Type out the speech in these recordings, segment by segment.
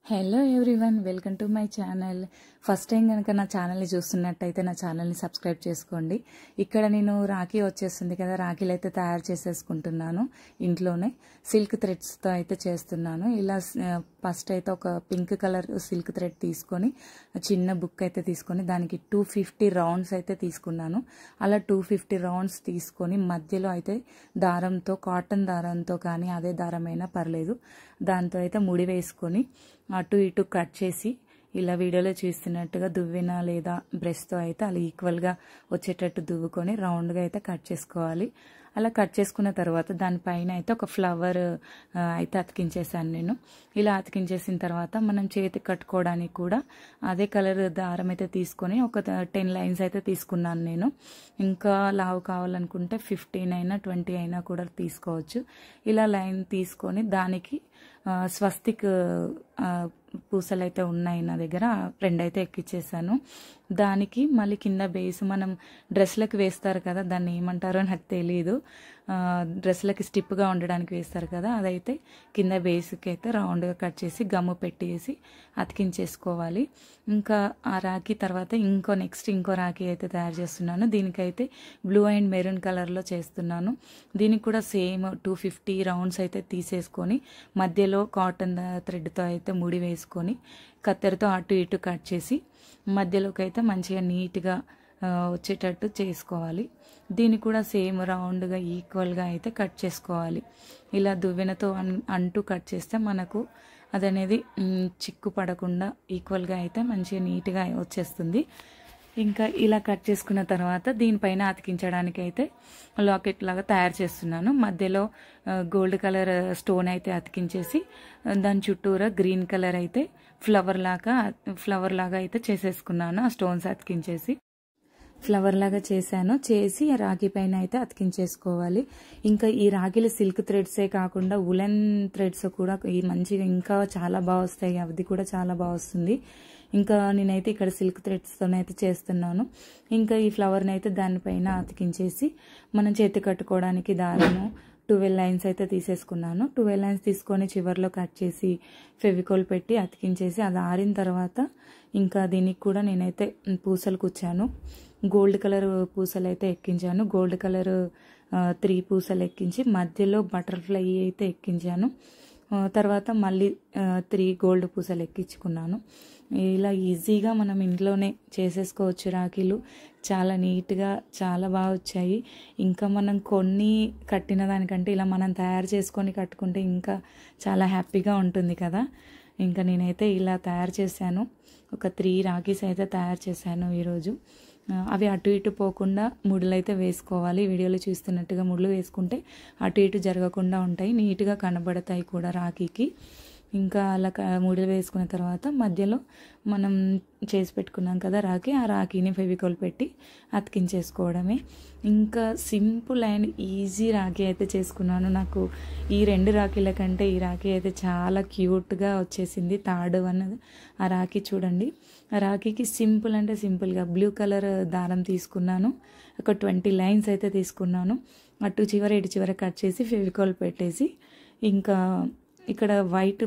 Hello everyone, welcome to my channel. First time కనుక నా ఛానల్ని చూస్తున్నట్టయితే నా ఛానల్ని సబ్స్క్రైబ్ చేసుకోండి. ఇక్కడ నేను రాఖీ వచ్చేస్తుంది కదా, రాఖీలు అయితే తయారు చేసేసుకుంటున్నాను. ఇంట్లోనే సిల్క్ థ్రెడ్స్తో అయితే చేస్తున్నాను. ఇలా ఫస్ట్ అయితే ఒక పింక్ కలర్ సిల్క్ థ్రెడ్ తీసుకొని చిన్న బుక్ అయితే తీసుకొని దానికి 250 రౌండ్స్ అయితే తీసుకున్నాను. అలా 250 రౌండ్స్ తీసుకొని మధ్యలో అయితే దారంతో, కాటన్ దారంతో కానీ అదే దారమైనా పర్లేదు, దాంతో అయితే ముడి వేసుకొని అటు ఇటు కట్ చేసి ఇలా వీడియోలో చూస్తున్నట్టుగా దువ్విన లేదా బ్రష్తో అయితే అలా ఈక్వల్గా వచ్చేటట్టు దువ్వుకొని రౌండ్గా అయితే కట్ చేసుకోవాలి. అలా కట్ చేసుకున్న తర్వాత దానిపైన అయితే ఒక ఫ్లవర్ అయితే అతికించేసాను నేను. ఇలా అతికించేసిన తర్వాత మనం చేతికి కట్టుకోవడానికి కూడా అదే కలర్ దారం అయితే తీసుకొని ఒక 10 లైన్స్ అయితే తీసుకున్నాను నేను. ఇంకా లావు కావాలనుకుంటే 15 అయినా 20 అయినా కూడా తీసుకోవచ్చు. ఇలా లైన్ తీసుకొని దానికి స్వస్తిక్ పూసలు అయితే ఉన్నాయి నా దగ్గర, 2 అయితే ఎక్కిచ్చేసాను. దానికి మళ్ళీ కింద బేస్ మనం డ్రెస్లకి వేస్తారు కదా, దాన్ని ఏమంటారో నాకు తెలియదు, డ్రెస్లకి స్టిప్గా ఉండడానికి వేస్తారు కదా, అదైతే కింద బేస్కి అయితే రౌండ్గా కట్ చేసి గమ్ము పెట్టేసి అతికించేసుకోవాలి. ఇంకా ఆ రాఖీ తర్వాత ఇంకో రాఖీ అయితే తయారు చేస్తున్నాను. దీనికైతే బ్లూ అండ్ మెరూన్ కలర్లో చేస్తున్నాను. దీనికి కూడా సేమ్ 250 రౌండ్స్ అయితే తీసేసుకొని మధ్యలో కాటన్ థ్రెడ్తో అయితే ముడి వేసుకొని కత్తెరతో అటు ఇటు కట్ చేసి మధ్యలోకి అయితే మంచిగా నీట్గా వచ్చేటట్టు చేసుకోవాలి. దీన్ని కూడా సేమ్ రౌండ్గా ఈక్వల్గా అయితే కట్ చేసుకోవాలి. ఇలా దువ్వెనతో అంటూ కట్ చేస్తే మనకు అదనేది చిక్కు పడకుండా ఈక్వల్గా అయితే మంచిగా నీట్గా వచ్చేస్తుంది. ఇంకా ఇలా కట్ చేసుకున్న తర్వాత దీనిపైన అతికించడానికి అయితే లాకెట్ లాగా తయారు చేస్తున్నాను. మధ్యలో గోల్డ్ కలర్ స్టోన్ అయితే అతికించేసి దాని చుట్టూరా గ్రీన్ కలర్ అయితే ఫ్లవర్ లాగా అయితే చేసేసుకున్నాను. ఆ స్టోన్స్ అతికించేసి ఫ్లవర్ లాగా చేసి రాఖీ పైన అయితే అతికించేసుకోవాలి. ఇంకా ఈ రాఖీలు సిల్క్ థ్రెడ్సే కాకుండా ఉలెన్ థ్రెడ్స్ కూడా ఈ మంచిగా ఇంకా చాలా బాగా వస్తాయి, అది కూడా చాలా బాగా వస్తుంది. ఇంకా నేనైతే ఇక్కడ సిల్క్ థ్రెడ్స్తోనైతే చేస్తున్నాను. ఇంకా ఈ ఫ్లవర్ని అయితే దానిపైన అతికించేసి మనం చేతి కట్టుకోవడానికి దారము 12 లైన్స్ అయితే తీసేసుకున్నాను. 12 లైన్స్ తీసుకొని చివర్లో కట్ చేసి ఫెవికాల్ పెట్టి అతికించేసి అది ఆరిన తర్వాత ఇంకా దీనికి కూడా నేనైతే పూసలు కుచ్చాను. గోల్డ్ కలర్ పూసలు అయితే ఎక్కించాను. గోల్డ్ కలర్ 3 పూసలు ఎక్కించి మధ్యలో బటర్ఫ్లై అయితే ఎక్కించాను. తర్వాత మళ్ళీ 3 గోల్డ్ పూసలు ఎక్కించుకున్నాను. ఇలా ఈజీగా మనం ఇంట్లోనే చేసేసుకోవచ్చు రాఖీలు. చాలా నీట్గా చాలా బాగా వచ్చాయి. ఇంకా మనం కొన్ని కట్టిన దానికంటే ఇలా మనం తయారు చేసుకొని కట్టుకుంటే ఇంకా చాలా హ్యాపీగా ఉంటుంది కదా. ఇంకా నేనైతే ఇలా తయారు చేశాను. ఒక 3 రాఖీస్ అయితే తయారు చేశాను ఈరోజు. అవి అటు ఇటు పోకుండా ముడులు అయితే వేసుకోవాలి. వీడియోలో చూస్తున్నట్టుగా ముడులు వేసుకుంటే అటు ఇటు జరగకుండా ఉంటాయి, నీట్గా కనబడతాయి కూడా రాఖీకి. ఇంకా అలా ముడులు వేసుకున్న తర్వాత మధ్యలో మనం చేసి పెట్టుకున్నాం కదా రాఖీ, ఆ రాఖీని ఫెవికాల్ పెట్టి అతికించేసుకోవడమే. ఇంకా సింపుల్ అండ్ ఈజీ రాఖీ అయితే చేసుకున్నాను. నాకు ఈ 2 రాఖీల కంటే ఈ రాఖీ అయితే చాలా క్యూట్గా వచ్చేసింది. థర్డ్ వన్ ఆ రాఖీ చూడండి. ఆ రాఖీకి సింపుల్ అంటే సింపుల్గా బ్లూ కలర్ దారం తీసుకున్నాను. ఒక 20 లైన్స్ అయితే తీసుకున్నాను. అటు చివర ఇటు చివర కట్ చేసి ఫెవికాల్ పెట్టేసి ఇంకా ఇక్కడ వైట్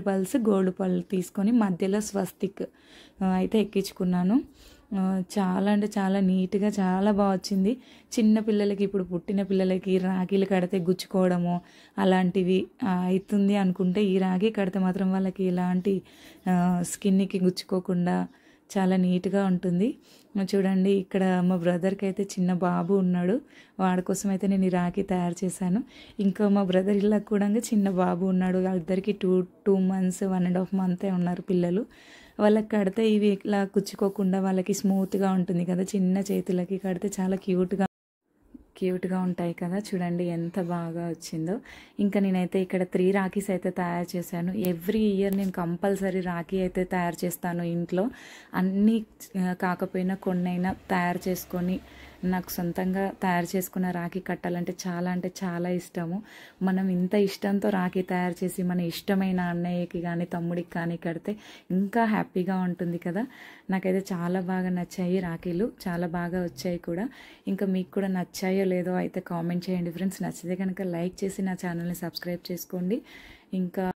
పల్స్ గోల్డ్ పల్ తీసుకొని మధ్యలో స్వస్తిక్ అయితే ఎక్కించుకున్నాను. చాలా అంటే చాలా నీట్గా చాలా బాగా వచ్చింది. చిన్న పిల్లలకి, ఇప్పుడు పుట్టిన పిల్లలకి రాఖీలు కడితే గుచ్చుకోవడము అలాంటివి అవుతుంది అనుకుంటే ఈ రాఖీ కడితే మాత్రం వాళ్ళకి ఎలాంటి స్కిన్కి గుచ్చుకోకుండా చాలా నీట్గా ఉంటుంది. చూడండి, ఇక్కడ మా బ్రదర్కి అయితే చిన్న బాబు ఉన్నాడు, వాడి కోసం అయితే నేను ఈ రాఖీ తయారు చేశాను. ఇంకా మా బ్రదర్ ఇలా కూడా చిన్న బాబు ఉన్నాడు, ఇద్దరికి 2 months 1.5 months ఉన్నారు పిల్లలు. వాళ్ళకి కడితే ఇవి ఇట్లా కుచ్చుకోకుండా వాళ్ళకి స్మూత్గా ఉంటుంది కదా, చిన్న చేతులకి కడితే చాలా క్యూట్గా ఉంటాయి కదా. చూడండి ఎంత బాగా వచ్చిందో. ఇంకా నేనైతే ఇక్కడ 3 రాఖీస్ అయితే తయారు చేశాను. ఎవ్రీ ఇయర్ నేను కంపల్సరీ రాఖీ అయితే తయారు చేస్తాను ఇంట్లో. అన్నీ కాకపోయినా కొన్నైనా తయారు చేసుకొని నాకు సొంతంగా తయారు చేసుకున్న రాఖీ కట్టాలంటే చాలా ఇష్టము. మనం ఇంత ఇష్టంతో రాఖీ తయారు చేసి మన ఇష్టమైన అన్నయ్యకి కానీ తమ్ముడికి కానీ కడితే ఇంకా హ్యాపీగా ఉంటుంది కదా. నాకైతే చాలా బాగా నచ్చాయి రాఖీలు, చాలా బాగా వచ్చాయి కూడా. ఇంకా మీకు కూడా నచ్చాయో లేదో అయితే కామెంట్ చేయండి ఫ్రెండ్స్. నచ్చితే కనుక లైక్ చేసి నా ఛానల్ని సబ్స్క్రైబ్ చేసుకోండి. ఇంకా